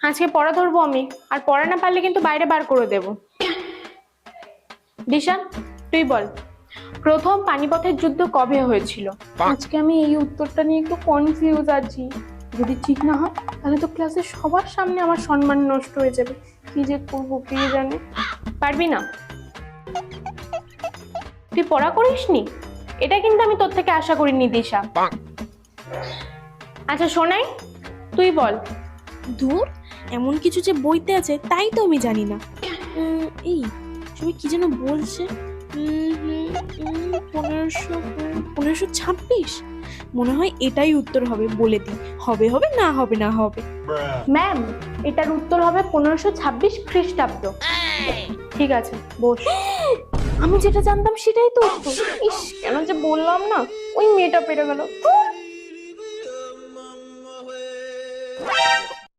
আজকে পড়া ধরবো আমি, আর পড়া না পারলে কিন্তু বাইরে বার করে দেব। দিশা, তুই বল, প্রথম পানিপথের যুদ্ধ কবে হয়েছিল? আজকে আমি এই উত্তরটা নিয়ে একটু কনফিউজ আছি। যদি ঠিক না হয় তাহলে তো ক্লাসের সবার সামনে আমার সম্মান নষ্ট হয়ে যাবে। কি যে করবো কে জানে। পারবি না? তুই পড়া করিসনি? এটা কিন্তু আমি তোর থেকে আশা করিনি দিশা। আচ্ছা সোনাই, তুই বল। দূর, এমন কিছু যে বইতে আছে তাই তো আমি জানি না। এই সবাই কি যেন বলছে, 1526 মনে হয় এটাই উত্তর হবে। বলে দিই, হবে হবে না হবে না হবে। ম্যাম, এটার উত্তর হবে 1526 খ্রিস্টাব্দ। ঠিক আছে, বস। আমি যেটা জানতাম সেটাই তো উত্তর। ইস, কেন যে বললাম না, ওই মেয়েটা পেরে গেল।